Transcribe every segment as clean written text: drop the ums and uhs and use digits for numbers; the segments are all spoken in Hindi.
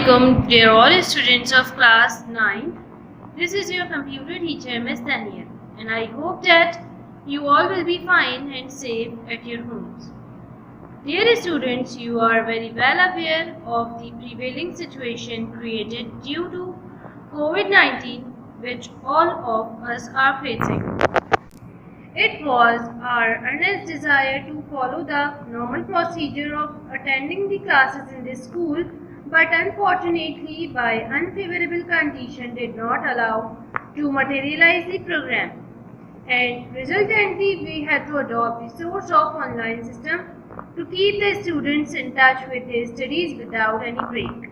Assalamualaikum, dear all students of class 9. This is your computer teacher, Miss Daniel, and I hope that you all will be fine and safe at your homes. Dear students, you are very well aware of the prevailing situation created due to COVID-19, which all of us are facing. It was our earnest desire to follow the normal procedure of attending the classes in the school, but unfortunately by unfavorable condition did not allow to materialize the program, and resultantly we had to adopt the source of online system to keep the students in touch with their studies without any break.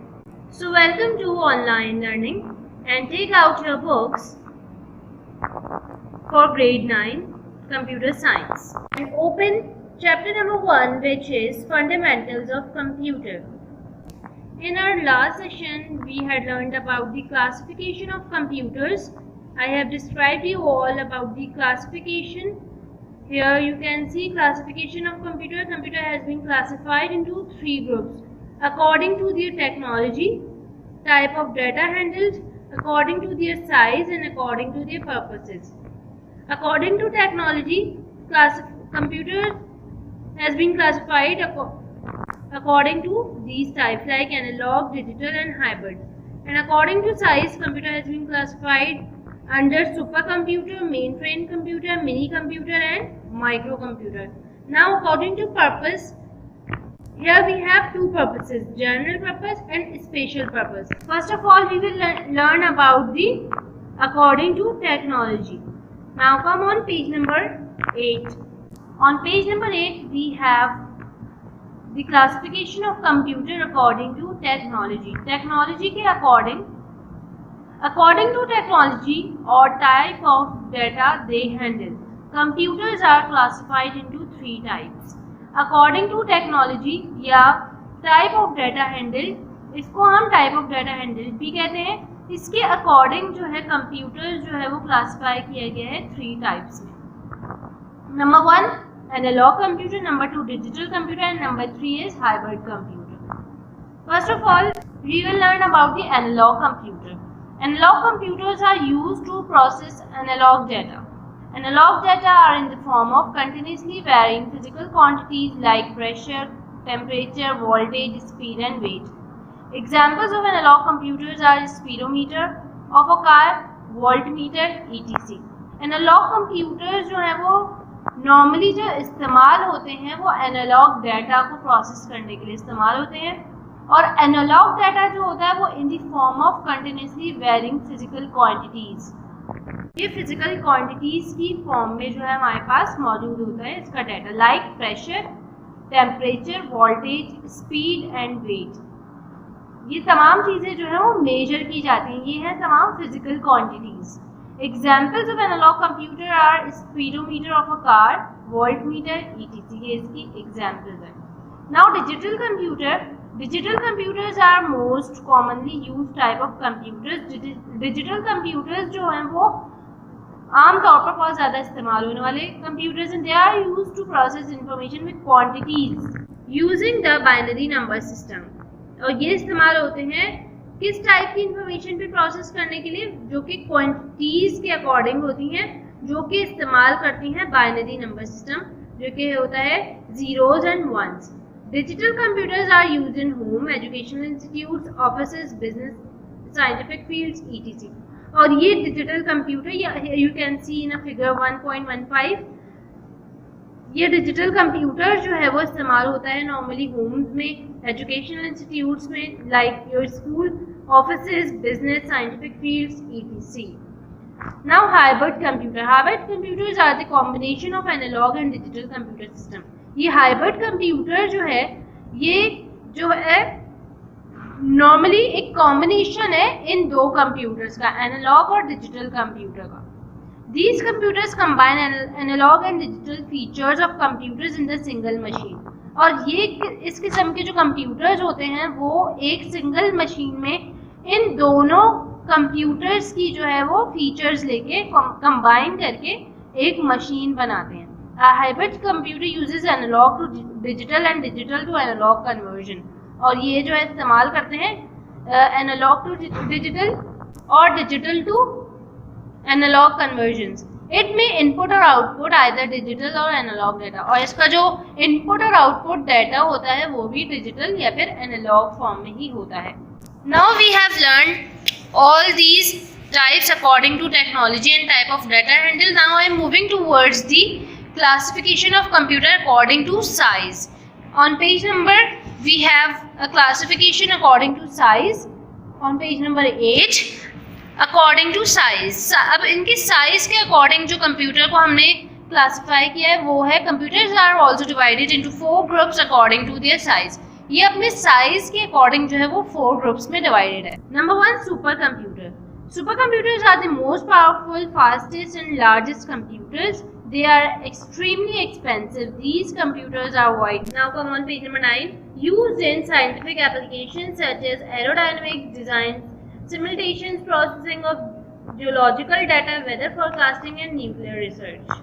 So welcome to online learning, and take out your books for grade 9 computer science and open chapter number 1, which is fundamentals of computer. In our last session, we had learned about the classification of computers. I have described you all about the classification. Here you can see classification of computer. Computer has been classified into 3 groups according to their technology, type of data handled, according to their size, and according to their purposes. According to technology, computer has been classified according to these types like analog, digital and hybrid. And according to size, computer has been classified under supercomputer, mainframe computer, mini computer and microcomputer. Now according to purpose, here we have 2 purposes, general purpose and special purpose. First of all, we will learn about the according to technology. Now come on page number 8. On page number 8, we have the classification of computer according to technology. Technology के according to technology or type of data they handle, computers are classified into 3 types. According to technology या type of data handled, इसको हम type of data handled भी कहते हैं. इसके अकॉर्डिंग जो है कंप्यूटर जो है वो क्लासिफाई किया गया है 3 टाइप्स में. Number 1 analog computer, number 2 digital computer and number 3 is hybrid computer. First of all we will learn about the analog computer. Analog computers are used to process analog data. Analog data are in the form of continuously varying physical quantities like pressure, temperature, voltage, speed and weight. Examples of analog computers are speedometer of a car, voltmeter, etc. Analog computers जो है वो normally जो इस्तेमाल होते हैं वो analog data को process करने के लिए इस्तेमाल होते हैं, और analog data जो होता है वो in the form of continuously varying physical quantities. ये physical quantities की form में जो है हमारे पास मौजूद होता है इसका data, like pressure, temperature, voltage, speed and weight. ये तमाम चीज़ें जो है वो मेजर की जाती हैं. ये हैं तमाम physical quantities. Examples of analog computer are speedometer of a car, voltmeter, etc. ये इसकी एग्जाम्पल्स हैं. Now digital computer. Digital computers are most commonly use type of computers. Digital computers जो हैं वो आमतौर पर बहुत ज़्यादा इस्तेमाल होने वाले कंप्यूटर्स हैं. They are use to process information with quantities using the binary number system. और ये इस्तेमाल होते हैं किस टाइप की इंफॉर्मेशन पे प्रोसेस करने के लिए, जो कि क्वांटिटीज के अकॉर्डिंग होती हैं, जो कि इस्तेमाल करती हैं बाइनरी नंबर सिस्टम, जो कि होता है zeros and ones. Digital computers are used in home, educational institutes, offices, business, scientific fields, etc. और ये digital computer you can see in a figure 1.15. ये डिजिटल कंप्यूटर जो है वो इस्तेमाल होता है नॉर्मली होम्स में, एजुकेशनल इंस्टीट्यूट्स में like your school, offices, business, scientific fields, etc. Now hybrid computer. Hybrid computers are the combination of analog and digital computer system. ये हाइब्रिड कंप्यूटर जो है ये जो है नॉर्मली एक कॉम्बिनेशन है इन 2 कंप्यूटर्स का, एनालॉग और डिजिटल कंप्यूटर का. These computers combine analog and digital features of computers in the single machine. और ये इस किस्म के जो कंप्यूटर्स होते हैं वो एक सिंगल मशीन में इन दोनों कंप्यूटर्स की जो है वो फीचर्स लेके कंबाइन करके एक मशीन बनाते हैं. A hybrid computer uses analog to digital and digital to analog conversion. और ये जो है इस्तेमाल करते हैं एनालॉग टू डिजिटल और digital to analog conversions. It में इनपुट और आउटपुट आइदर डिजिटल और एनालॉग डेटा, और इसका जो इनपुट और आउटपुट डेटा होता है वो भी डिजिटल या फिर एनालॉग फॉर्म में ही होता है. Now we have learn all these types according to technology and type of data handle. Now I am moving towards the classification of computer according to size. On page number we have a classification according to size. On page number 8 according to size. अब इनके size के according जो कंप्यूटर को हमने classify किया है वो है computers are also divided into 4 groups according to their size. ये अपने size के according जो है वो 4 groups में divided है. Number 1 super computer. Supercomputers are the most powerful, fastest and largest computers. They are extremely expensive. These computers are wide. Now come on page number 9. Used in scientific applications such as aerodynamics design, simulations, processing of geological data, weather forecasting and nuclear research.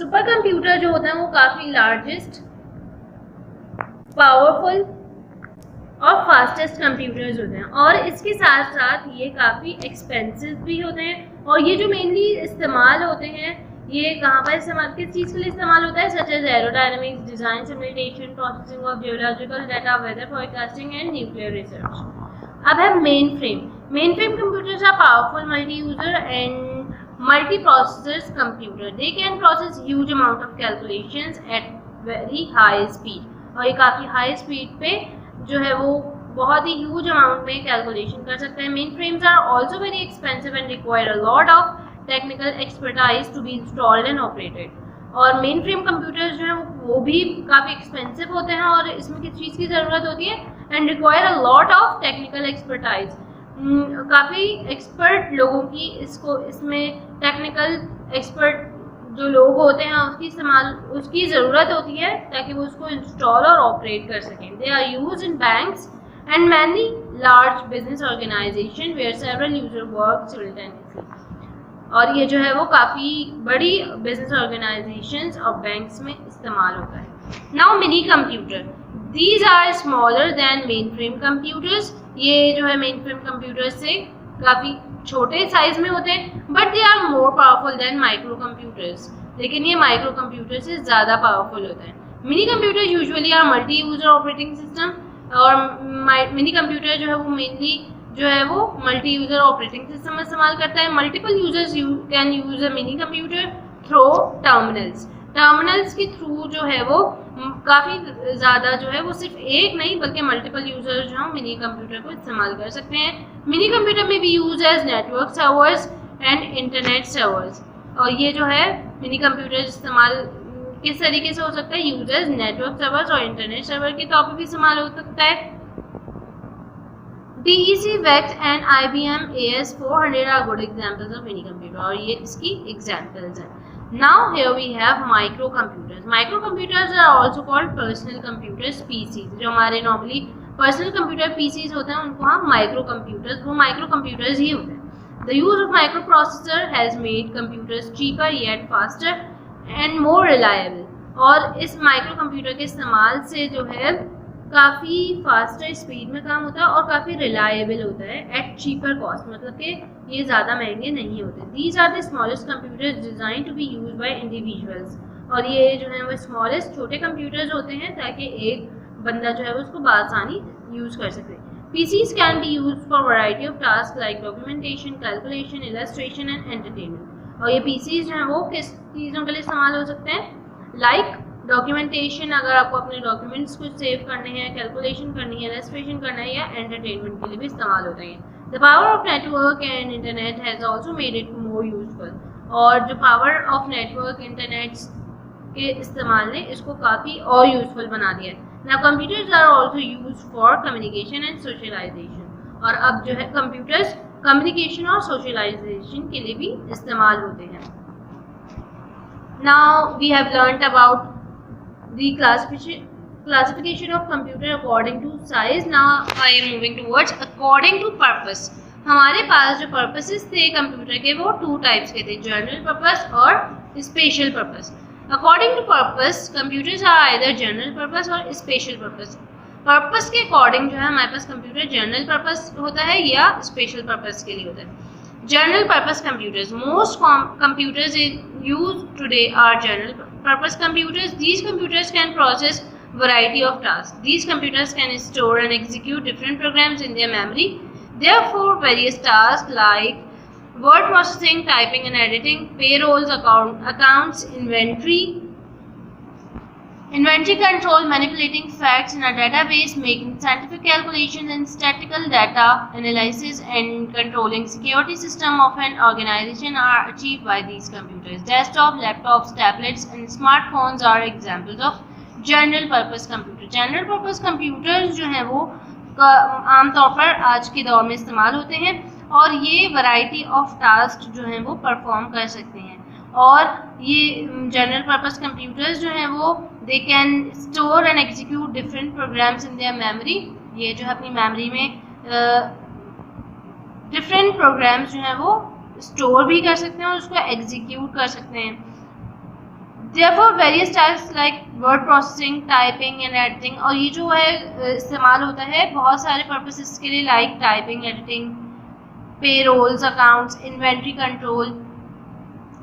Supercomputer जो होता है वो काफ़ी largest, powerful और फास्टेस्ट कंप्यूटर्स होते हैं, और इसके साथ साथ ये काफ़ी एक्सपेंसिव भी होते हैं. और ये जो मेनली इस्तेमाल होते हैं ये कहाँ पर इस्तेमाल, किस चीज़ के लिए इस्तेमाल होता है, such as aerodynamics design, simulation, processing of geological data, weather forecasting and nuclear research. अब है mainframe. Mainframe computers are powerful multi user and multi processors computer. They can process huge amount of calculations at very high speed, और ये काफ़ी हाई स्पीड पे जो है वो बहुत ही ह्यूज अमाउंट में कैलकुलेशन कर सकते हैं. Mainframes are also very expensive and require a lot of technical expertise to be installed and operated. और मेन फ्रेम कंप्यूटर्स जो हैं वो भी काफ़ी एक्सपेंसिव होते हैं, और इसमें किस चीज़ की ज़रूरत होती है, and require a lot of technical expertise. काफ़ी एक्सपर्ट लोगों की इसमें टेक्निकल एक्सपर्ट जो लोग होते हैं उसकी ज़रूरत होती है ताकि वो उसको इंस्टॉल और ऑपरेट कर सकें. They are used in banks and many large business organization where several user work simultaneously. और ये जो है वो काफ़ी बड़ी बिजनेस ऑर्गेनाइजेशंस और बैंक्स में इस्तेमाल होता है. Now mini computer. These are smaller than mainframe computers. ये जो है मेन फ्रेम कंप्यूटर्स से काफ़ी छोटे साइज में होते हैं, but they are more powerful than micro computers. लेकिन ये माइक्रो कंप्यूटर से ज़्यादा पावरफुल होता है. Mini computer usually are multi user operating system, और मिनी कंप्यूटर जो है वो मेनली जो है वो मल्टी यूजर ऑपरेटिंग सिस्टम इस्तेमाल करता है. Multiple users can use a mini computer through terminals. Terminals के थ्रू जो है वो काफ़ी ज़्यादा जो है वो सिर्फ एक नहीं बल्कि मल्टीपल यूजर्स जो हैं मिनी कंप्यूटर को इस्तेमाल कर सकते हैं. मिनी कंप्यूटर में भी use as network servers and internet servers. और ये जो है मिनी कंप्यूटर इस्तेमाल किस तरीके से हो सकता है, यूज एज नेटवर्क सर्वर्स और इंटरनेट सर्वर के तौर पर भी इस्तेमाल हो सकता है. DEC, VEX and IBM AS400 are good examples of mini computer, और ये इसकी examples हैं. Now here we have microcomputers. Microcomputers are also called personal computers, PCs. जो हमारे normally personal computer PCs होते हैं उनको हम microcomputers, वो microcomputers ही होते हैं. The use of microprocessor has made computers cheaper yet faster and more reliable. और इस microcomputer के इस्तेमाल से जो है काफ़ी फास्टर स्पीड में काम होता है और काफ़ी रिलायबल होता है एट चीपर कॉस्ट, मतलब कि ये ज़्यादा महंगे नहीं होते. These are the smallest computers design to be use by individuals. और ये जो है वो स्मॉलेस्ट छोटे कंप्यूटर्स होते हैं ताकि एक बंदा जो है वो उसको बआसानी यूज़ कर सके. PCs can be use for variety of task like documentation, calculation, illustration and entertainment. और ये PCs जो हैं वो किस चीज़ों के लिए इस्तेमाल हो सकते हैं, लाइक डॉक्यूमेंटेशन, अगर आपको अपने डॉक्यूमेंट्स को सेव करने हैं, कैलकुलेशन करनी है, इलस्ट्रेशन करना है, या एंटरटेनमेंट के लिए भी इस्तेमाल होते हैं. The power of network and internet has also made it more useful. और जो पावर ऑफ नेटवर्क इंटरनेट के इस्तेमाल ने इसको काफ़ी और यूजफुल बना दिया है. Now computers are also use for communication and socialization. और अब जो है कंप्यूटर्स कम्युनिकेशन और सोशलाइजेशन के लिए भी इस्तेमाल होते हैं. Now we have learned about the classification of computer according to size. Now I am moving towards according to purpose. हमारे पास जो purposes थे कंप्यूटर के वो 2 टाइप्स के थे, जनरल पर्पस और special purpose. According to purpose, computers are either general purpose or special purpose. Purpose के अकॉर्डिंग जो है हमारे पास कंप्यूटर जनरल पर्पस होता है या स्पेशल पर्पस के लिए होता है। General purpose computers. Most computers used today are general purpose computers. These computers can process variety of tasks. These computers can store and execute different programs in their memory. Therefore, various tasks like word processing, typing and editing, payrolls, accounts, inventory control, manipulating facts in a database, making scientific calculations and statistical data analysis, and controlling security system of an organization are achieved by these computers. Desktop, laptops, tablets and smartphones are examples of general purpose computer. General purpose computers जो हैं वो आमतौर पर आज के दौर में इस्तेमाल होते हैं और ये वैरायटी ऑफ टास्क जो हैं वो परफॉर्म कर सकते हैं। और ये जनरल पर्पस कंप्यूटर्स जो हैं वो they can store and execute different programs in their memory. ये जो है अपनी मेमोरी में डिफरेंट प्रोग्राम्स जो हैं वो स्टोर भी कर सकते हैं और उसको एग्जीक्यूट कर सकते हैं। Therefore, various tasks like word processing, typing and editing, और ये जो है इस्तेमाल होता है बहुत सारे पर्पसेस के लिए, like typing, editing, payrolls, accounts, inventory control,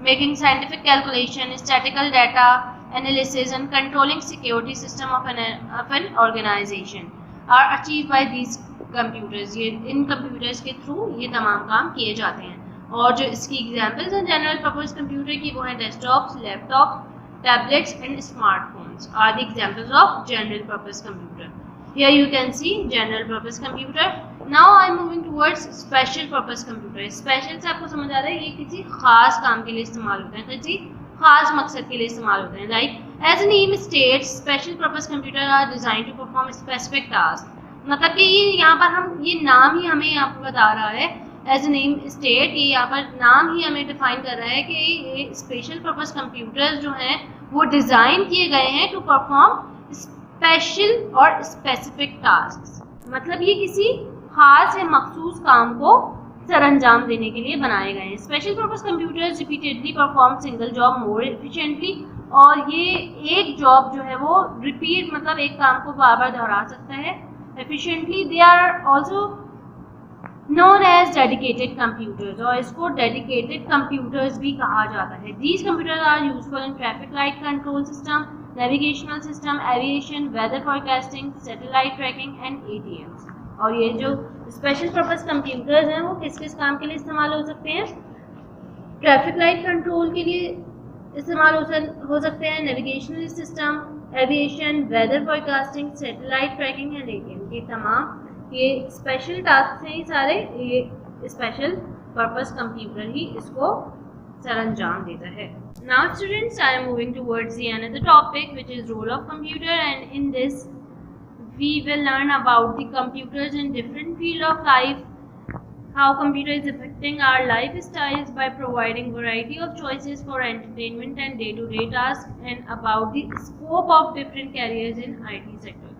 making scientific calculation, statistical data analysis and controlling security system of an organization are achieved by these computers. ये इन computers के थ्रू ये तमाम काम किए जाते हैं। और जो इसकी एग्जांपल्स हैं जनरल पर्पस कंप्यूटर की वो हैं desktops, laptops, tablets and smartphones are the examples of general purpose computer. Here you can see general purpose computer. Now I am moving towards special purpose computer. Special से आपको समझ आ रहा है ये किसी खास काम के लिए इस्तेमाल होते हैं, किसी खास मकसद के लिए इस्तेमाल होते हैं। Like as the name states, special purpose computer are designed to perform specific tasks. मतलब कि ये यहाँ पर हम ये नाम ही हमें यहाँ पर बता रहा है, एज ए नेम स्टेट, ये यहाँ पर नाम ही हमें डिफाइन कर रहा है कि ये स्पेशल पर्पस कंप्यूटर्स जो हैं वो डिज़ाइन किए गए हैं टू परफॉर्म स्पेशल और स्पेसिफिक टास्क। मतलब ये किसी खास या मखसूस काम को सरअंजाम देने के लिए बनाए गए हैं। Special purpose computers repeatedly perform single job मोर एफिशिएंटली, और ये एक जॉब जो है वो रिपीट मतलब एक काम को बार बार दोहरा सकता है efficiently. They are also known as dedicated computers, और इसको dedicated computers भी कहा जाता है। These computers are useful in traffic light control system, navigational system, aviation, weather forecasting, satellite tracking and ATMs। और ये जो special purpose computers हैं वो किस किस काम के लिए इस्तेमाल हो सकते हैं? ट्रैफिक लाइट कंट्रोल के लिए इस्तेमाल हो सकते हैं, navigational system, aviation, weather forecasting, satellite tracking and ATM। ये तमाम ये स्पेशल टास्क हैं, सारे ये स्पेशल पर्पस कंप्यूटर ही इसको सरअंजाम देता है। Now students, I am moving towards the another topic which is role of computer, and in this we will learn about the computers in different field of life, how computer is affecting our lifestyles by providing variety of choices for entertainment and day-to-day tasks, and about the scope of different careers in IT sector.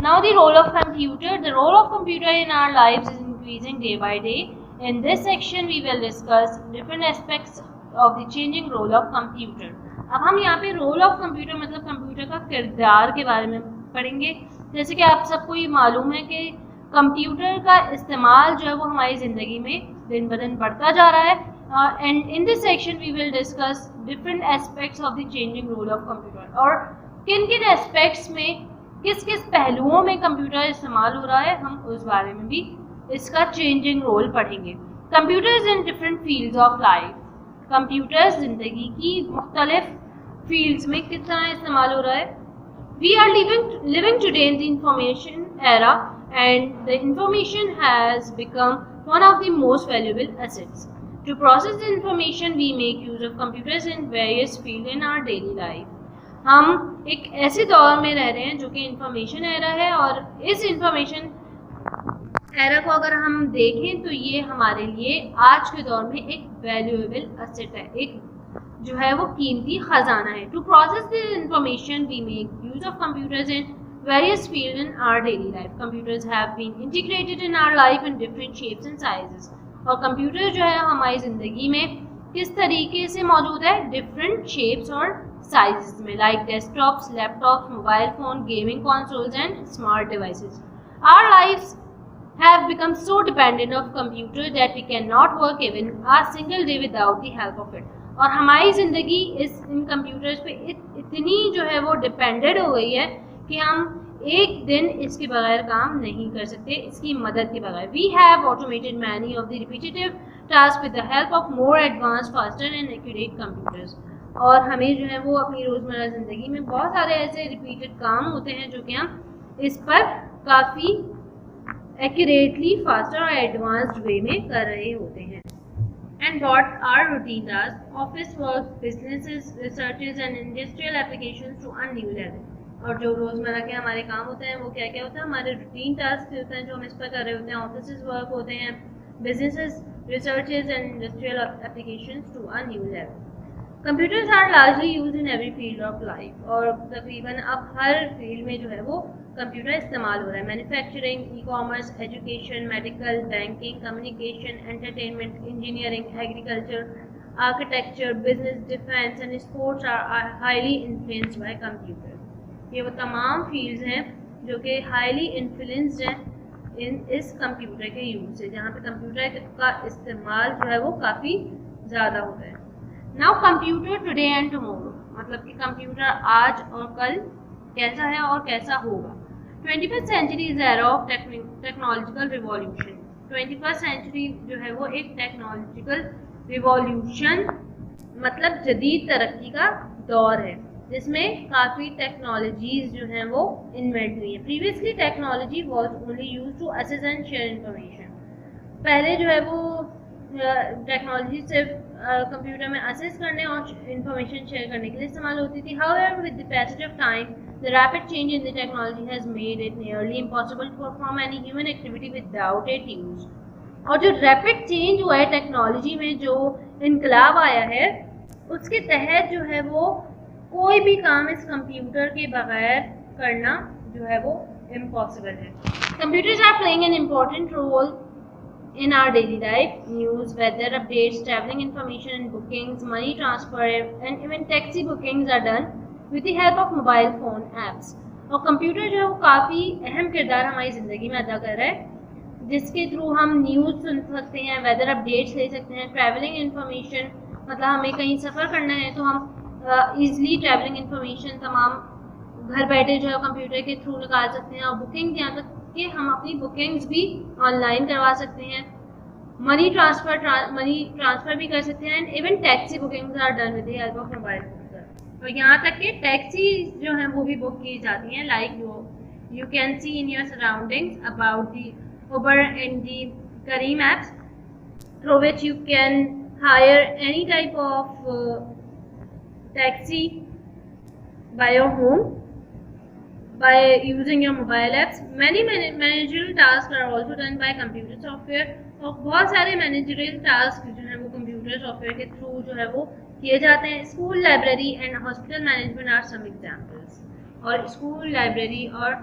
Now the role of computer. The role of computer in our lives is increasing day by day. In this section we will discuss different aspects of the changing role of computer. अब हम यहाँ पे रोल ऑफ कंप्यूटर मतलब कंप्यूटर का किरदार के बारे में पढ़ेंगे। जैसे कि आप सबको ये मालूम है कि कंप्यूटर का इस्तेमाल जो है वो हमारी ज़िंदगी में दिन ब दिन बढ़ता जा रहा है, and in this section we will discuss different aspects of the changing role of computer, और किन किन एस्पेक्ट्स में किस किस पहलुओं में कंप्यूटर इस्तेमाल हो रहा है हम उस बारे में भी इसका चेंजिंग रोल पढ़ेंगे। Computers in different fields of life. Computers ज़िंदगी की मुख्तलिफ फील्ड्स में किस तरह इस्तेमाल हो रहा है। We are living today in the information era, and the information has become one of the most valuable assets. To process the information we make use of computers in various fields in our daily life. हम एक ऐसे दौर में रह रहे हैं जो कि इंफॉर्मेशन एरा है, और इस इंफॉर्मेशन एरा को अगर हम देखें तो ये हमारे लिए आज के दौर में एक वैल्यूएबल एसेट है, एक जो है वो कीमती खजाना है। To process the information we make use of computers in various fields in our daily life. Computers have been integrated in our life in different shapes and sizes. और कंप्यूटर जो है हमारी ज़िंदगी में किस तरीके से मौजूद है, डिफरेंट शेप्स और साइजेस में, like desktops, laptops, mobile phone, gaming consoles and smart devices. Our lives have become so dependent of computer that we cannot work even a single day without the help of it. और हमारी ज़िंदगी इन कंप्यूटर्स पे इतनी जो है वो डिपेंडेड हो गई है कि हम एक दिन इसके बगैर काम नहीं कर सकते, इसकी मदद के बगैर. We have automated many of the repetitive task with the help of more advance, faster and accurate computers. और हमें जो है वो अपनी रोज़मर्रा ज़िंदगी में बहुत सारे ऐसे रिपीटेड काम होते हैं जो कि हम इस पर काफ़ी एक्यूरेटली, फास्टर और एडवांस्ड वे में कर रहे होते हैं. And what are routine task, office work, businesses, researches and industrial applications to a new level. और जो रोज़मर्रा के हमारे काम होते हैं वो क्या क्या होता है, हमारे रूटीन टास्क होते हैं जो हम इस पर कर रहे होते हैं. ऑफिस वर्क होते हैं, businesses, researches and industrial applications to a new level. Computers are largely use in every field of life. और तकरीबन अब हर फील्ड में जो है वो कंप्यूटर इस्तेमाल हो रहा है. Manufacturing, e commerce, education, medical, banking, communication, entertainment, engineering, agriculture, architecture, business, defence and sports are highly influenced by computer. ये वो तमाम फील्ड्स हैं जो कि हाईली इन्फ्लुएंस्ड हैं इस कंप्यूटर के यूज से, जहाँ पे कंप्यूटर का इस्तेमाल जो है वो काफ़ी ज़्यादा होता है. Now computer today and tomorrow, मतलब कि कंप्यूटर आज और कल कैसा है और कैसा होगा. 21st century is era of technological revolution. 21st century जो है वो एक टेक्नोलॉजिकल रिवॉल्यूशन मतलब जदीद तरक्की का दौर है जिसमें काफ़ी टेक्नोलॉजीज जो हैं वो इन्वेंट हुई है. Previously technology was only use to access and share information. पहले जो है वो टेक्नोलॉजी सिर्फ कंप्यूटर में असेस करने और इंफॉर्मेशन शेयर करने के लिए इस्तेमाल होती थी. However with the passage of time the rapid change in the technology has made it nearly impossible to perform any human activity without it use. और जो रैपिड चेंज हुआ है टेक्नोलॉजी में, जो इनकलाब आया है, उसके तहत जो है वो कोई भी काम इस कंप्यूटर के बगैर करना जो है वो इम्पॉसिबल है. Computers are playing an important role in our daily life. News, weather updates, traveling information and bookings, money transfer and even taxi bookings are done with the help of mobile phone apps. और कंप्यूटर जो है वो काफ़ी अहम किरदार हमारी ज़िंदगी में अदा कर रहा है, जिसके थ्रू हम न्यूज़ सुन सकते हैं, वेदर अपडेट्स ले सकते हैं, ट्रैवलिंग इन्फॉर्मेशन, मतलब हमें कहीं सफ़र करना है तो हम ईज़िली ट्रैवलिंग इन्फॉर्मेशन तमाम घर बैठे जो है कंप्यूटर के थ्रू निकाल सकते हैं. और बुकिंग, यहाँ तक कि हम अपनी बुकिंग्स भी ऑनलाइन करवा सकते हैं, मनी ट्रांसफ़र भी कर सकते हैं. And even taxi bookings are done with the help of mobile phone. और यहाँ तक कि टैक्सी जो हैं वो भी बुक की जाती हैं, like you can see in your surroundings about the Uber and the Careem apps through which you can hire any type of taxi by your home by using your mobile apps. Many managerial tasks are also done by computer software. और बहुत सारे मैनेजरियल टास्क जो हैं वो कंप्यूटर सॉफ्टवेयर के थ्रू जो है वो किए जाते हैं. School, library and hospital management are some examples. और स्कूल, लाइब्रेरी और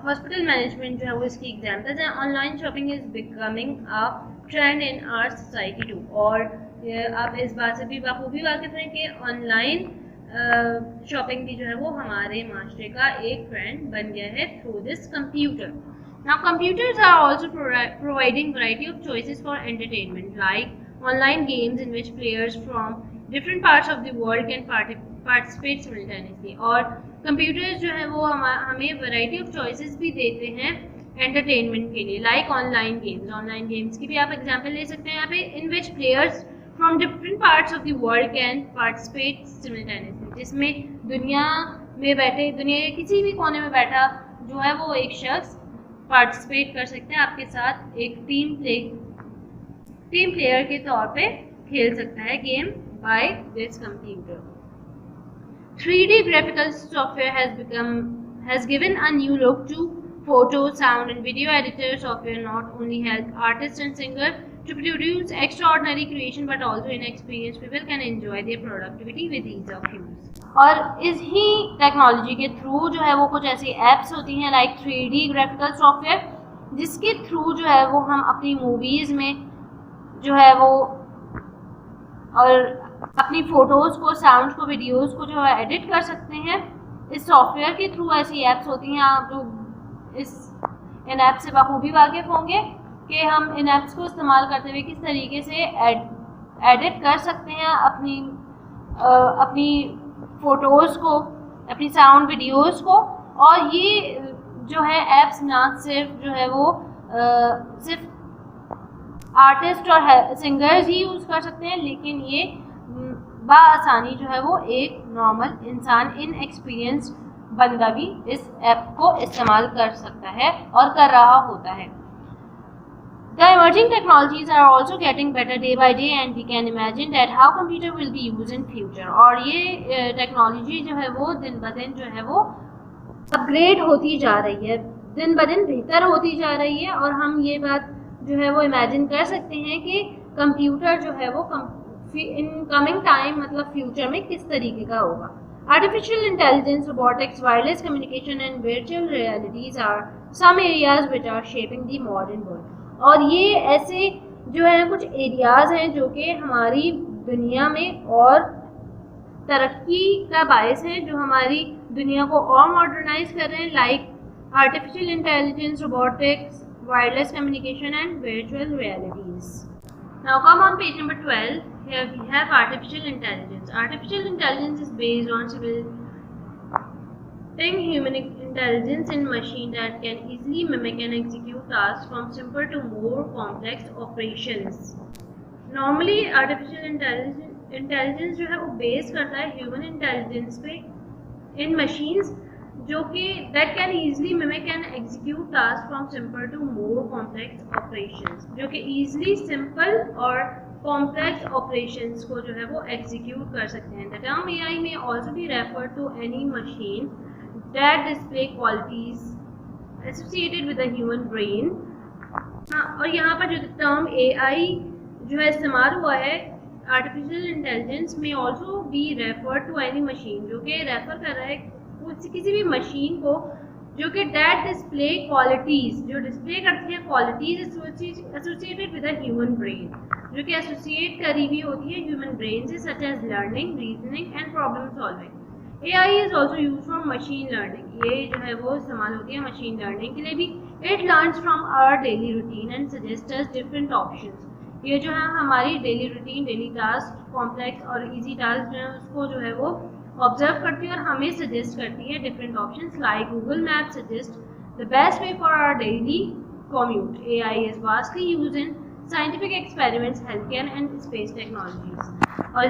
हॉस्पिटल मैनेजमेंट जो है वो इसकी एग्जाम्पल्स हैं. Online shopping is becoming a trend in our society too. और आप इस बात से भी बखूबी वाकिफ हैं कि ऑनलाइन शॉपिंग भी जो है वो हमारे माशरे का एक ट्रेंड बन गया है through this computer. Now computers are also providing variety of choices for entertainment, like online games in which players from different parts of the world can participate simultaneously. और computers जो है वो हमें variety of choices भी देते हैं entertainment के लिए, like online games. Online games की भी आप example ले सकते हैं यहाँ पे, in which players from different parts of the world can participate simultaneously. जिसमें दुनिया के किसी भी कोने में बैठा जो है वो एक शख्स पार्टिसिपेट कर सकते हैं, आपके साथ एक टीम प्लेयर के तौर पे खेल सकता है game by this computer. 3D graphical software has given a new look to photo, sound and video editor software. Not only help artists and singers to produce extraordinary creation, but also inexperienced people can enjoy their productivity with ease of use. और इस ही टेक्नोलॉजी के थ्रू जो है वो कुछ ऐसी एप्स होती हैं लाइक 3D ग्राफिकल सॉफ्टवेयर, जिसके थ्रू जो है वो हम अपनी मूवीज़ में जो है वो और अपनी फ़ोटोज़ को, साउंड को, वीडियोज़ को जो है एडिट कर सकते हैं। इस सॉफ्टवेयर के थ्रू ऐसी ऐप्स होती हैं, आप जो इन ऐप से बखूबी वाकिफ़ होंगे कि हम इन ऐप्स को इस्तेमाल करते हुए किस तरीके से एडिट कर सकते हैं अपनी फ़ोटोज़ को, अपनी साउंड वीडियोज़ को। और ये जो है ऐप्स ना सिर्फ जो है वो सिर्फ आर्टिस्ट और सिंगर्स ही यूज़ कर सकते हैं, लेकिन ये बाआसानी जो है वो एक नॉर्मल इंसान, इनएक्सपीरियंस बंदा भी इस ऐप को इस्तेमाल कर सकता है और कर रहा होता है। The emerging technologies are also getting better day by day and we can imagine that how computer will be used in future। और ये टेक्नोलॉजी जो है वो दिन ब दिन जो है वो अपग्रेड होती जा रही है, दिन ब दिन बेहतर होती जा रही है। और हम ये बात जो है वो इमेजिन कर सकते हैं कि कंप्यूटर जो है वो इन कमिंग टाइम, मतलब फ्यूचर में किस तरीके का होगा। Artificial intelligence, robotics, wireless communication and virtual realities are some areas which are shaping the modern world. और ये ऐसे जो है कुछ एरियाज़ हैं जो कि हमारी दुनिया में और तरक्की का बायस है, जो हमारी दुनिया को और मॉडर्नाइज कर रहे हैं, like artificial intelligence, robotics, wireless communication and virtual realities. Now come on page number 12. Here we have artificial intelligence. Artificial intelligence is based on simulating human intelligence in machine that can easily mimic and execute tasks from simple to more complex operations. Normally artificial intelligence जो है वो बेस करता है human intelligence पे in machines जो कि that can easily mimic and execute tasks from simple to more complex operations, जो कि easily simple और complex operations को जो है वो execute कर सकते हैं। The term AI may also be referred to any machine that display qualities associated with the human brain। और यहाँ पर जो term AI जो है इस्तेमाल हुआ है, artificial intelligence may also be referred to any machine, जो कि रेफर कर रहा है किसी भी मशीन को जो कि डेट डिस्प्ले क्वालिटीज़, जो डिस्प्ले करती है qualities associated with the human brain, जो कि एसोसिएट करी हुई होती है ह्यूमन ब्रेन से, such as learning, reasoning and problem solving. AI is also use for machine learning. ये जो है वो इस्तेमाल होती है मशीन लर्निंग के लिए भी। It learns from our daily routine and suggest us different options. ये जो है हमारी daily routine, daily task, complex और ईजी टास्क जो है उसको जो है वो ऑब्जर्व करती है और हमें सजेस्ट करती है different options, like Google map suggest the best way for our daily commute. AI is vastly used in scientific experiments, health care and space technologies. और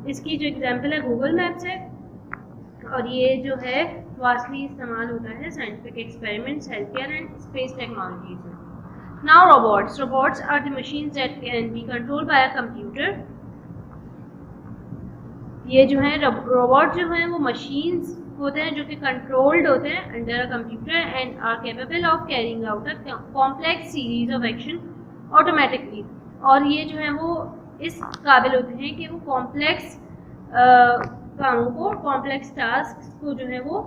इसकी जो एग्जांपल है गूगल मैप्स है, और ये जो है वास्टली इस्तेमाल होता है scientific experiments, health care and space technologies में। Now robots. Robots are the machines that can be controlled by a computer. ये जो है रोबोट जो हैं वो मशीन्स होते हैं जो कि कंट्रोल्ड होते हैं under a computer and are capable of carrying out a complex series of action automatically. और ये जो है वो इस काबिल होते हैं कि वो कॉम्प्लेक्स कामों को, कॉम्प्लेक्स टास्क को जो है वो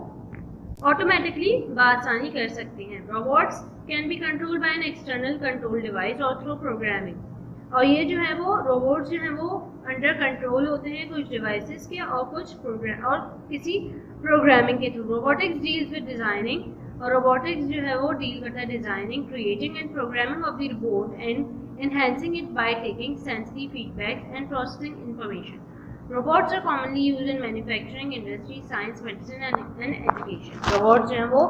ऑटोमेटिकली बआसानी कर सकते हैं। Robots can be controlled bye an external control device और थ्रू प्रोग्रामिंग। और ये जो है वो रोबोट्स जो हैं वो अंडर कंट्रोल होते हैं कुछ डिवाइसेस के और कुछ किसी प्रोग्रामिंग के थ्रू। रोबोटिक्स डील्स विद डिज़ाइनिंग, और रोबोटिक्स जो है वो डील करता है designing, creating and programming of the robot and enhancing it by taking sensory feedbacks and processing information. Robots are commonly used in manufacturing industry, science, medicine and education. Robots जो हैं वो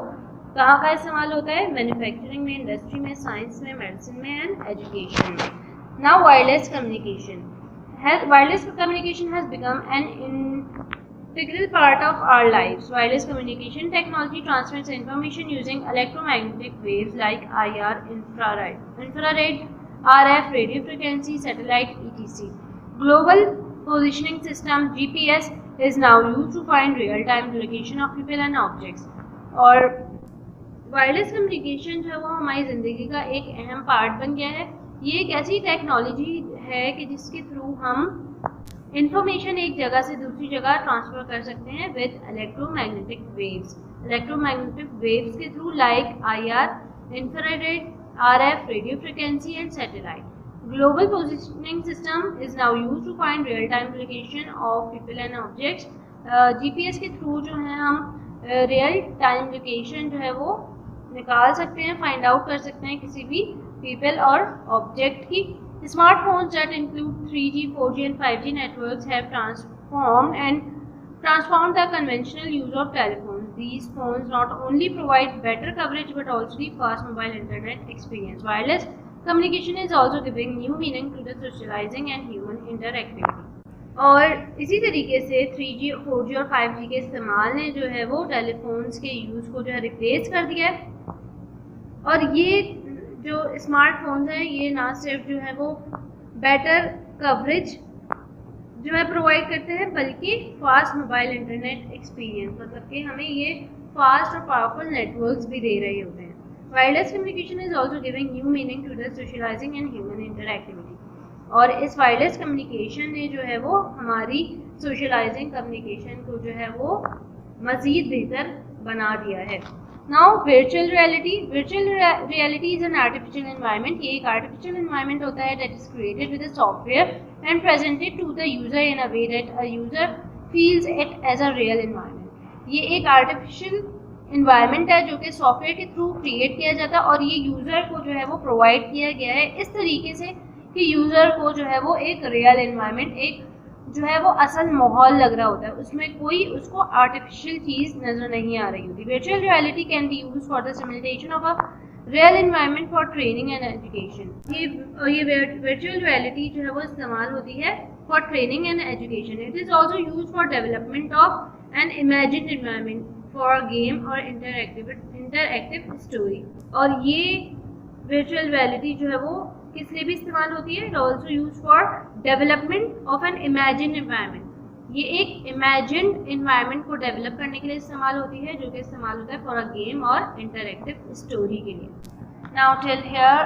कहाँ का इस्तेमाल होता है? मैन्युफैक्चरिंग में, इंडस्ट्री में, साइंस में, मेडिसिन में एंड एजुकेशन में। Now wireless communication. Wireless communication has become an integral part of our lives. Wireless communication technology transmits information using electromagnetic waves like IR, infrared, RF, radio frequency, satellite, etc. Global positioning system (GPS) is now used to find real-time location of people and objects. और वायरलेस कम्युनिकेशन जो है वो हमारी ज़िंदगी का एक अहम पार्ट बन गया है। ये एक ऐसी टेक्नोलॉजी है कि जिसके थ्रू हम इंफॉर्मेशन एक जगह से दूसरी जगह ट्रांसफ़र कर सकते हैं with electromagnetic waves. Electromagnetic waves के through like IR, infrared, RF, radio frequency and satellite. Global positioning system is now used to find real-time location of people and objects. GPS के थ्रू जो है हम रियल टाइम लोकेशन जो है वो निकाल सकते हैं, फाइंड आउट कर सकते हैं किसी भी पीपल और ऑब्जेक्ट की. Smartphones that include 3G, 4G and 5G networks have transformed the conventional use of telephones. These phones not only provide better coverage but also the fast mobile internet experience. Wireless communication is also giving new meaning to the socializing and human interactivity. और इसी तरीके से 3G, 4G और 5G के इस्तेमाल ने जो है वो टेलीफोन्स के यूज़ को जो है रिप्लेस कर दिया है. और ये जो स्मार्टफोन्स हैं ये ना सिर्फ जो है वो बेटर कवरेज जो है प्रोवाइड करते हैं बल्कि फास्ट मोबाइल इंटरनेट एक्सपीरियंस, मतलब कि हमें ये फास्ट और पावरफुल नेटवर्क्स भी दे रहे होते हैं. Wireless communication is also giving new meaning to the socializing and human interactivity. और इस वायरलेस कम्युनिकेशन ने जो है वो हमारी सोशलाइजिंग कम्युनिकेशन को जो है वो मज़ीद बेहतर बना दिया है. Now virtual reality. Virtual reality is an artificial environment. ये एक artificial environment होता है that is created with a software and presented to the user in a way that a user feels it as a real environment. ये एक artificial environment है जो कि सॉफ्टवेयर के थ्रू क्रिएट किया जाता है और ये यूज़र को जो है वो प्रोवाइड किया गया है इस तरीके से कि यूज़र को जो है वो एक रियल एनवायरनमेंट, एक जो है वो असल माहौल लग रहा होता है, उसमें कोई उसको आर्टिफिशियल चीज़ नज़र नहीं आ रही होती. Virtual reality can be use for the simulation of a real environment for training and education. ये वर्चुअल रियलिटी जो है वो इस्तेमाल होती है for training and education. It is also use for development of an imagined environment for game और इंटरएक्टिव स्टोरी. और ये वर्चुअल रियलिटी जो है वो किस लिए भी इस्तेमाल होती है? It also use for development of an imagine environment. ये एक इमेजिन्ड एनवायरनमेंट को डेवलप करने के लिए इस्तेमाल होती है जो कि इस्तेमाल होता है फॉर अ गेम और इंटरएक्टिव स्टोरी के लिए. Now till here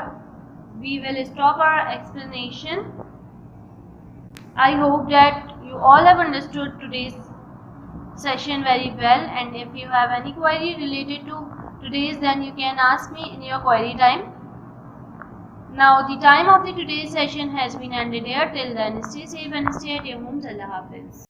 we will stop our explanation. I hope that you all have understood today's session very well, and if you have any query related to today's, then you can ask me in your query time. Now the time of the today's session has been ended here. Till then, stay safe and stay at your homes. Allah Hafiz.